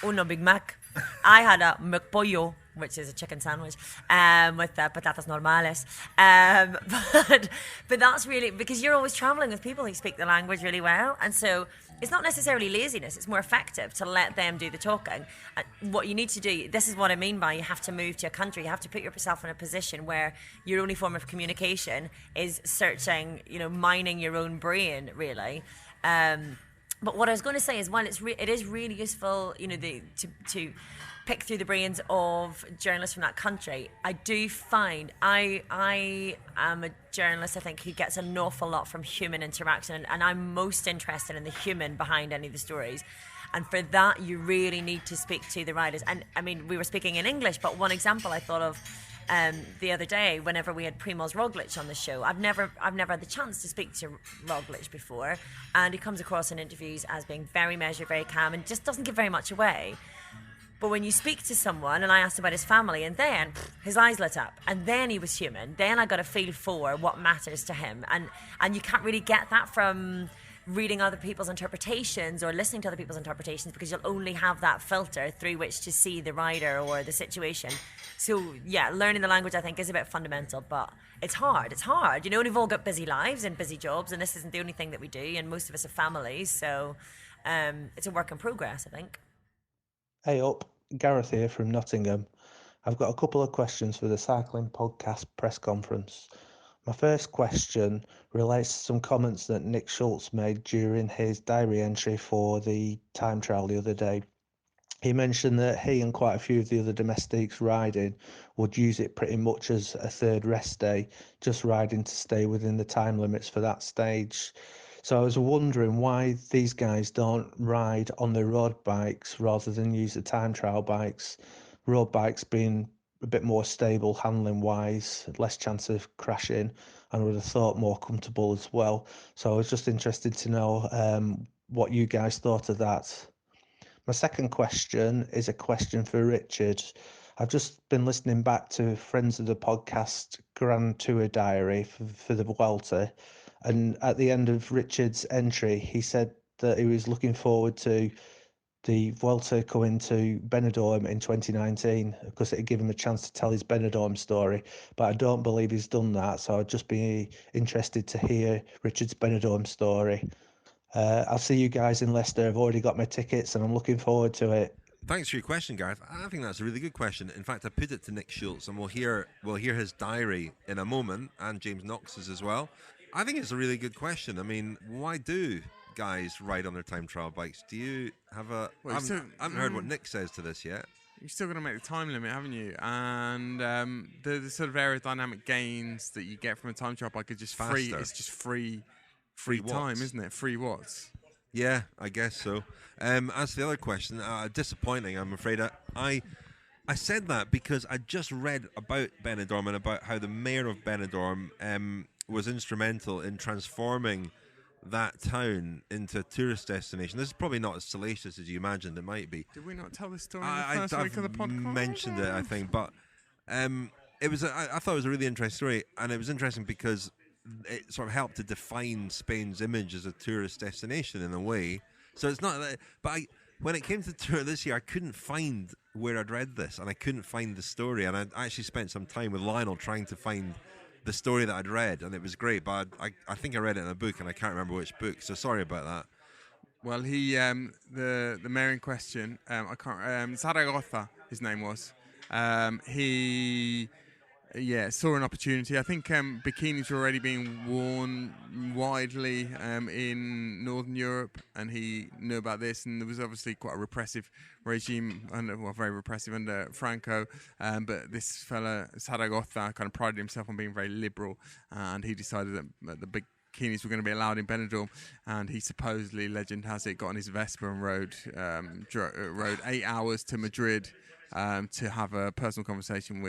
Uno Big Mac. I had a McPollo, which is a chicken sandwich, with patatas normales. But that's really, because you're always travelling with people who speak the language really well, and so it's not necessarily laziness, it's more effective to let them do the talking. What you need to do, this is what I mean by you have to move to a country, you have to put yourself in a position where your only form of communication is searching, mining your own brain, really. But what I was going to say is, while it is really useful, to pick through the brains of journalists from that country, I do find I am a journalist, I think, who gets an awful lot from human interaction, and I'm most interested in the human behind any of the stories. And for that, you really need to speak to the writers. And I mean, we were speaking in English, but one example I thought of the other day, whenever we had Primoz Roglic on the show, I've never had the chance to speak to Roglic before, and he comes across in interviews as being very measured, very calm, and just doesn't give very much away. But when you speak to someone, and I asked about his family, and then his eyes lit up, and then he was human, then I got a feel for what matters to him, and you can't really get that from reading other people's interpretations or listening to other people's interpretations, because you'll only have that filter through which to see the writer or the situation. So yeah, learning the language, I think, is a bit fundamental, but it's hard. And we've all got busy lives and busy jobs, and this isn't the only thing that we do, and most of us have families, so it's a work in progress, I think.
Hey up, Gareth here from Nottingham. I've got a couple of questions for the Cycling Podcast press conference. My first question relates to some comments that Nick Schultz made during his diary entry for the time trial the other day. He mentioned that he and quite a few of the other domestics riding would use it pretty much as a third rest day, just riding to stay within the time limits for that stage. So I was wondering why these guys don't ride on the road bikes rather than use the time trial bikes. Road bikes being a bit more stable handling wise, less chance of crashing, and would have thought more comfortable as well. So I was just interested to know what you guys thought of that. My second question is a question for Richard. I've just been listening back to Friends of the Podcast Grand Tour Diary for the Vuelta, and at the end of Richard's entry, he said that he was looking forward to the Vuelta coming to Benidorm in 2019 because it'd give him a chance to tell his Benidorm story. But I don't believe he's done that, so I'd just be interested to hear Richard's Benidorm story. I'll see you guys in Leicester. I've already got my tickets and I'm looking forward to it.
Thanks for your question, Gareth. I think that's a really good question. In fact, I put it to Nick Schultz, and we'll hear his diary in a moment, and James Knox's as well. I think it's a really good question. I mean, why do guys ride on their time trial bikes? Do you have a... I haven't heard what Nick says to this yet.
You're still going to make the time limit, haven't you? And the sort of aerodynamic gains that you get from a time trial bike are just free.
Faster.
It's just free time, isn't it? Free watts.
Yeah, I guess so. As for the other question, disappointing, I'm afraid. I said that because I just read about Benidorm and about how the mayor of Benidorm was instrumental in transforming that town into a tourist destination. This is probably not as salacious as you imagined it might be.
Did we not tell this story in the first week of the podcast?
I mentioned it, I think, but it was. I thought it was a really interesting story, and it was interesting because it sort of helped to define Spain's image as a tourist destination in a way. So it's not that, but when it came to the tour this year, I couldn't find where I'd read this, and I couldn't find the story, and I actually spent some time with Lionel trying to find the story that I'd read, and it was great, but I think I read it in a book, and I can't remember which book, so sorry about that.
Well, he, the mayor in question, I can't, Zaragoza, his name was, he... Yeah, saw an opportunity. I think bikinis were already being worn widely in Northern Europe, and he knew about this. And there was obviously quite a repressive regime, very repressive under Franco. But this fella, Zaragoza, kind of prided himself on being very liberal, and he decided that the bikinis were going to be allowed in Benidorm. And he supposedly, legend has it, got on his Vespa and rode 8 hours to Madrid. To have a personal conversation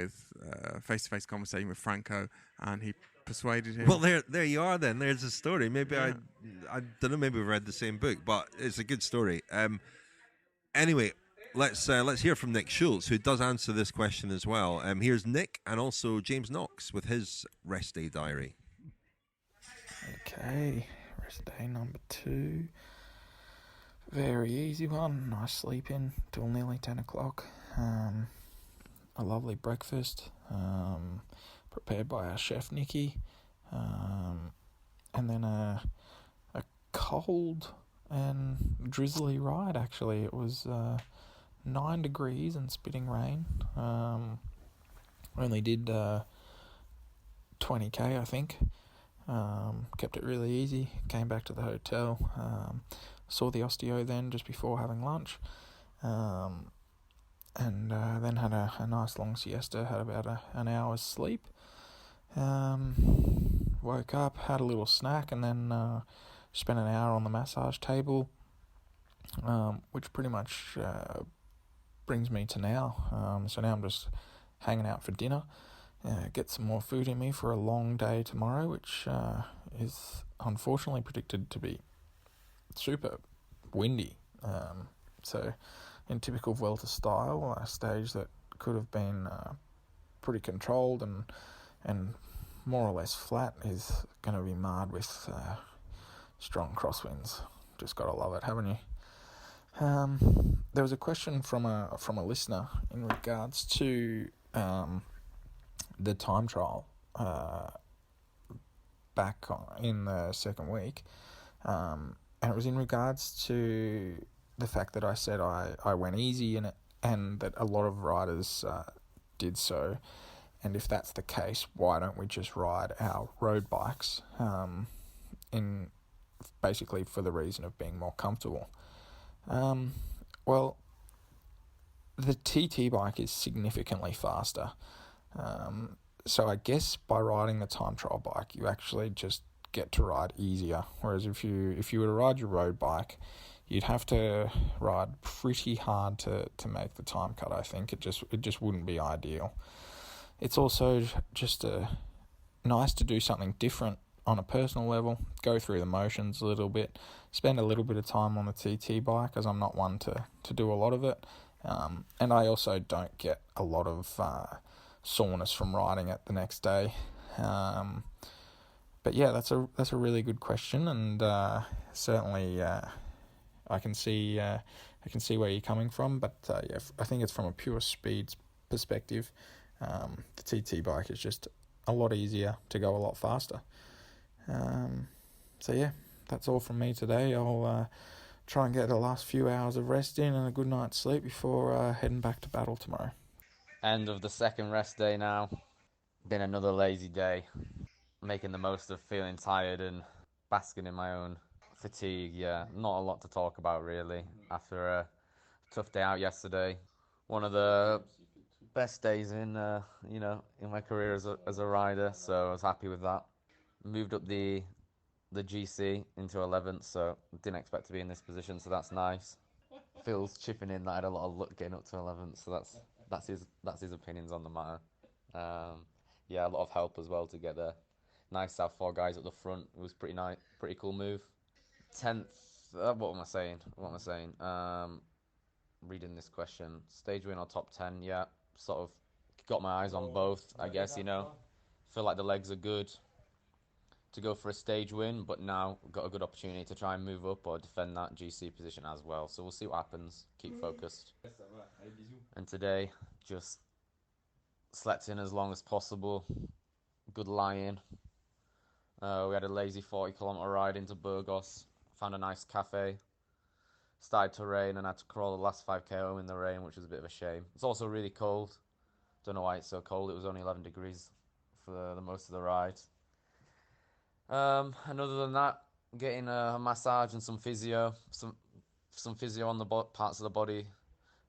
face-to-face conversation with Franco, and he persuaded him.
Well, there you are then. There's a story. Maybe I don't know, maybe we've read the same book, but it's a good story. Anyway, let's hear from Nick Schultz, who does answer this question as well. Here's Nick and also James Knox with his rest day diary.
Okay, rest day number 2. Very easy one. Nice sleep in till nearly 10 o'clock. A lovely breakfast prepared by our chef Nikki, and then a cold and drizzly ride. Actually, it was 9 degrees and spitting rain. Only did 20k, I think. Kept it really easy. Came back to the hotel. Saw the osteo then just before having lunch. And then had a nice long siesta, had about an hour's sleep. Woke up, had a little snack, and then spent an hour on the massage table, which pretty much brings me to now. So now I'm just hanging out for dinner, get some more food in me for a long day tomorrow, which is unfortunately predicted to be super windy. So in typical Vuelta style, a stage that could have been pretty controlled and more or less flat is going to be marred with strong crosswinds. Just got to love it, haven't you? There was a question from a listener in regards to the time trial back in the second week. and it was in regards to the fact that I said I went easy in it, and that a lot of riders did so. And if that's the case, why don't we just ride our road bikes in basically for the reason of being more comfortable? Well, the TT bike is significantly faster. So I guess by riding the time trial bike, you actually just get to ride easier. Whereas if you were to ride your road bike, you'd have to ride pretty hard to make the time cut. I think it just wouldn't be ideal. It's also just nice to do something different on a personal level, go through the motions a little bit, spend a little bit of time on the TT bike, as I'm not one to do a lot of it. And I also don't get a lot of soreness from riding it the next day. But yeah, that's a really good question, and certainly I can see where you're coming from. But yeah, I think it's from a pure speed perspective. The TT bike is just a lot easier to go a lot faster. So yeah, that's all from me today. I'll try and get the last few hours of rest in and a good night's sleep before heading back to battle tomorrow.
End of the second rest day now. Been another lazy day. Making the most of feeling tired and basking in my own fatigue. Yeah, not a lot to talk about really after a tough day out yesterday. One of the best days in my career as a rider, so I was happy with that. Moved up the GC into 11th, so didn't expect to be in this position, so that's nice. Phil's chipping in that I had a lot of luck getting up to 11th, so that's his opinions on the matter. Yeah, a lot of help as well to get there. Nice to have 4 guys at the front. It was pretty nice, pretty cool move. 10th. What am I saying? Reading this question. Stage win or top 10? Yeah, sort of got my eyes on both. I guess feel like the legs are good to go for a stage win, but now got a good opportunity to try and move up or defend that GC position as well. So we'll see what happens. Keep focused. And today, just slept in as long as possible. Good lie-in. We had a lazy 40-kilometer ride into Burgos. Found a nice cafe. Started to rain and had to crawl the last 5k home in the rain, which was a bit of a shame. It's also really cold. Don't know why it's so cold. It was only 11 degrees for the most of the ride. And other than that, getting a massage and some physio. Some physio on the parts of the body.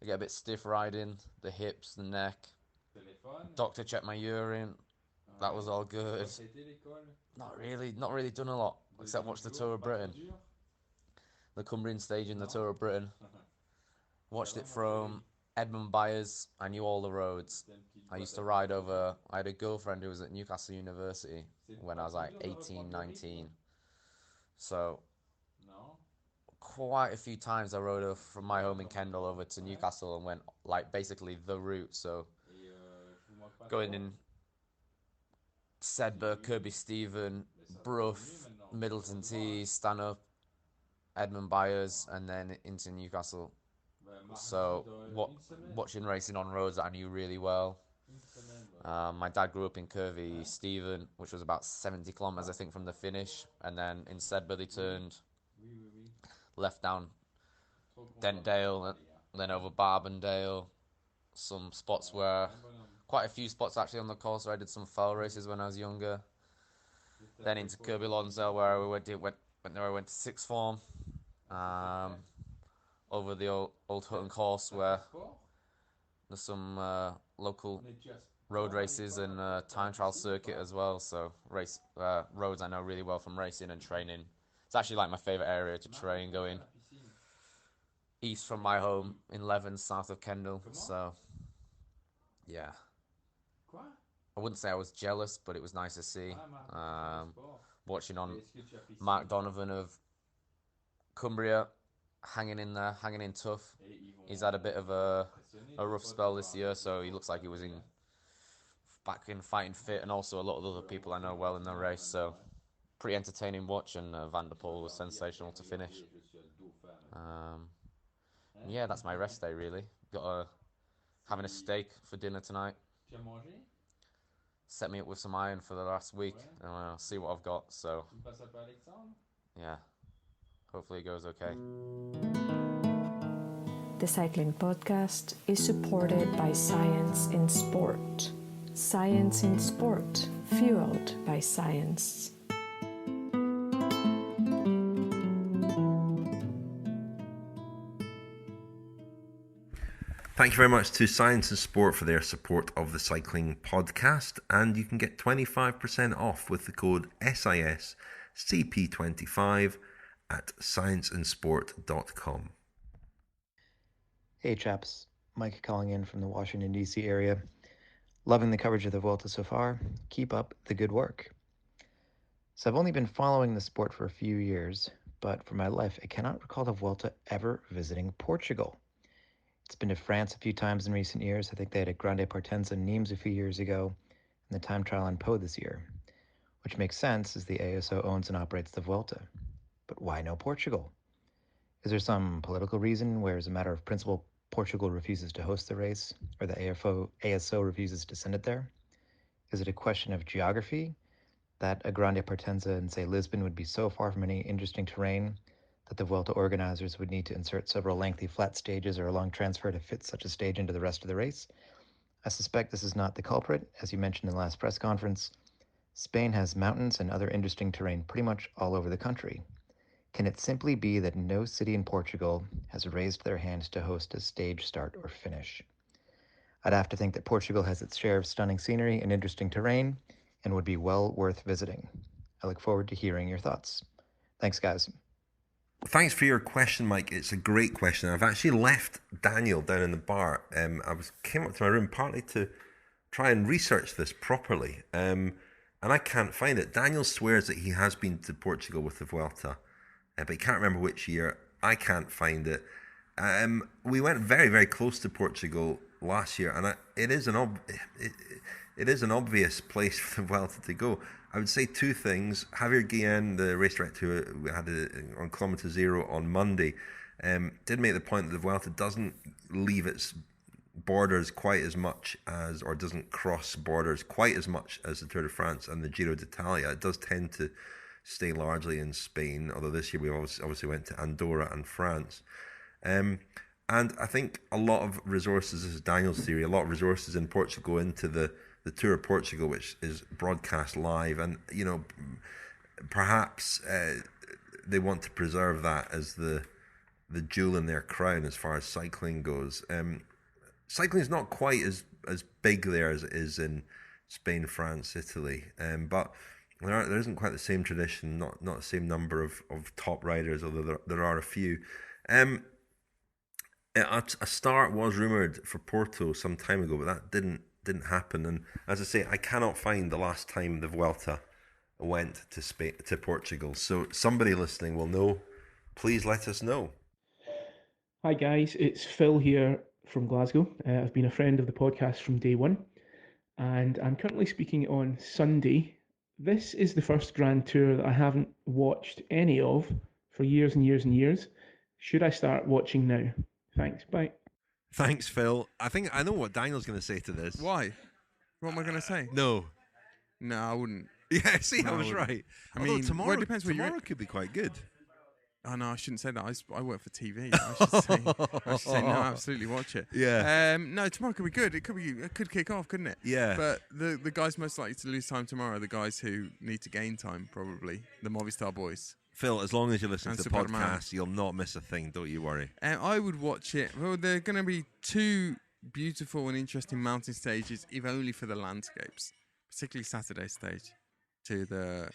I get a bit stiff riding, the hips, the neck. Doctor checked my urine. That was all good. Not really done a lot, except watch the Tour of Britain. The Cumbrian stage in the Tour of Britain. Watched it from Edmund Byers. I knew all the roads. I used to ride over. I had a girlfriend who was at Newcastle University when I was like 18, 19. So quite a few times I rode over from my home in Kendal over to Newcastle and went like basically the route. So going in Sedbergh, Kirby Stephen, Brough, Middleton T, Stanhope, Edmund Byers, and then into Newcastle. So watching racing on roads that I knew really well. My dad grew up in Kirby Stephen, which was about 70 kilometres I think from the finish, and then in Sedbergh they turned left down Dentdale, then over Barbendale. Some spots where quite a few spots actually on the course where I did some foul races when I was younger. Then into Kirby Lonsdale where I went to sixth form. Over the old Hutton course where there's some local road races and time trial circuit as well. So roads I know really well from racing and training. It's actually like my favourite area to train, going east from my home in Leven, south of Kendal. So yeah, I wouldn't say I was jealous, but it was nice to see. Watching on Mark Donovan of Cumbria, hanging in there, hanging in tough. He's had a bit of a rough spell this year, so he looks like he was back in fighting fit, and also a lot of other people I know well in the race. So pretty entertaining watch, and Van der Poel was sensational to finish. Yeah, that's my rest day really. Having a steak for dinner tonight. Set me up with some iron for the last week, and I'll see what I've got. So yeah, hopefully it goes okay.
The Cycling Podcast is supported by Science in Sport. Science in Sport, fueled by science.
Thank you very much to Science and Sport for their support of the Cycling Podcast, and you can get 25% off with the code SISCP25 at scienceandsport.com.
Hey chaps, Mike calling in from the Washington DC area. Loving the coverage of the Vuelta so far. Keep up the good work. So I've only been following the sport for a few years, but for my life I cannot recall the Vuelta ever visiting Portugal. It's been to France a few times in recent years. I think they had a Grande Partenza in Nimes a few years ago, and the time trial in Po this year, which makes sense as the ASO owns and operates the Vuelta. But why no Portugal? Is there some political reason where, as a matter of principle, Portugal refuses to host the race, or the ASO refuses to send it there? Is it a question of geography, that a Grande Partenza in, say, Lisbon would be so far from any interesting terrain that the Vuelta organizers would need to insert several lengthy flat stages or a long transfer to fit such a stage into the rest of the race? I suspect this is not the culprit. As you mentioned in the last press conference, Spain has mountains and other interesting terrain pretty much all over the country. Can it simply be that no city in Portugal has raised their hand to host a stage start or finish? I'd have to think that Portugal has its share of stunning scenery and interesting terrain and would be well worth visiting. I look forward to hearing your thoughts. Thanks, guys.
Thanks for your question, Mike. It's a great question. I've actually left Daniel down in the bar. I came up to my room partly to try and research this properly, and I can't find it. Daniel swears that he has been to Portugal with the Vuelta, but he can't remember which year. I can't find it. We went very, very close to Portugal last year, and it is an obvious place for the Vuelta to go. I would say two things. Javier Guillen, the race director who had it on Kilometre Zero on Monday, did make the point that the Vuelta doesn't leave its borders quite as much as, or doesn't cross borders quite as much as the Tour de France and the Giro d'Italia. It does tend to stay largely in Spain, although this year we obviously went to Andorra and France. And I think a lot of resources, this is Daniel's theory, a lot of resources in Portugal go into the Tour of Portugal, which is broadcast live, and perhaps they want to preserve that as the jewel in their crown as far as cycling goes. Cycling is not quite as big there as it is in Spain, France, Italy, but there isn't quite the same tradition, not the same number of top riders, although there are a few. A start was rumoured for Porto some time ago, but that didn't happen. And as I say, I cannot find the last time the Vuelta went to Portugal. So somebody listening will know. Please let us know.
Hi guys, it's Phil here from Glasgow. I've been a friend of the podcast from day one, and I'm currently speaking on Sunday. This is the first Grand Tour that I haven't watched any of for years and years and years. Should I start watching now? Thanks, bye.
Thanks, Phil. I think I know what Daniel's going to say to this.
Why? What am I going to say?
No,
I wouldn't.
Yeah, see, I was right.
I mean,
tomorrow,
it depends
tomorrow could be quite good.
Oh no, I shouldn't say that. I work for TV. I should say no. Absolutely, watch it.
Yeah.
No, tomorrow could be good. It could kick off, couldn't it?
Yeah.
But the guys most likely to lose time tomorrow are the guys who need to gain time, probably the Movistar boys.
Phil, as long as you listen
And
to the
Superman.
podcast, you'll not miss a thing. Don't you worry.
I would watch it. Well, there are going to be two beautiful and interesting mountain stages, if only for the landscapes, particularly Saturday stage, to the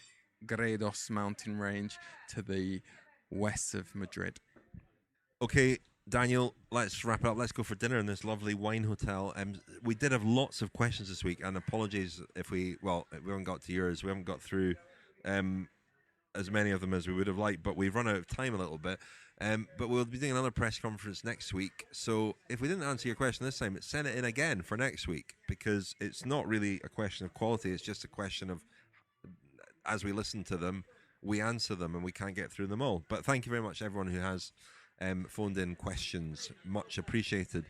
Gredos mountain range to the west of Madrid.
Okay, Daniel, let's wrap it up. Let's go for dinner in this lovely wine hotel. We did have lots of questions this week, and apologies if we haven't got to yours. We haven't got through as many of them as we would have liked, but we've run out of time a little bit. But we'll be doing another press conference next week. So if we didn't answer your question this time, send it in again for next week, because it's not really a question of quality. It's just a question of, as we listen to them, we answer them and we can't get through them all. But thank you very much, everyone who has phoned in questions. Much appreciated.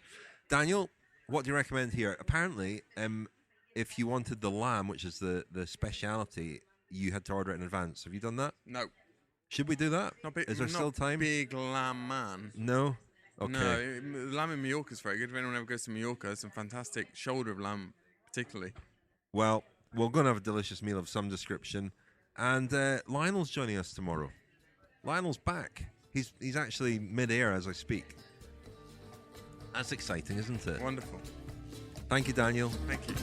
Daniel, what do you recommend here? Apparently, if you wanted the lamb, which is the speciality, you had to order it in advance. Have you done that?
No.
Should we do that? Is there
not
still time?
Big lamb man.
No? Okay.
No, lamb in Mallorca is very good. If anyone ever goes to Mallorca, it's a fantastic shoulder of lamb, particularly.
Well, we're going to have a delicious meal of some description. And Lionel's joining us tomorrow. Lionel's back. He's actually mid-air as I speak. That's exciting, isn't it?
Wonderful.
Thank you, Daniel.
Thank you.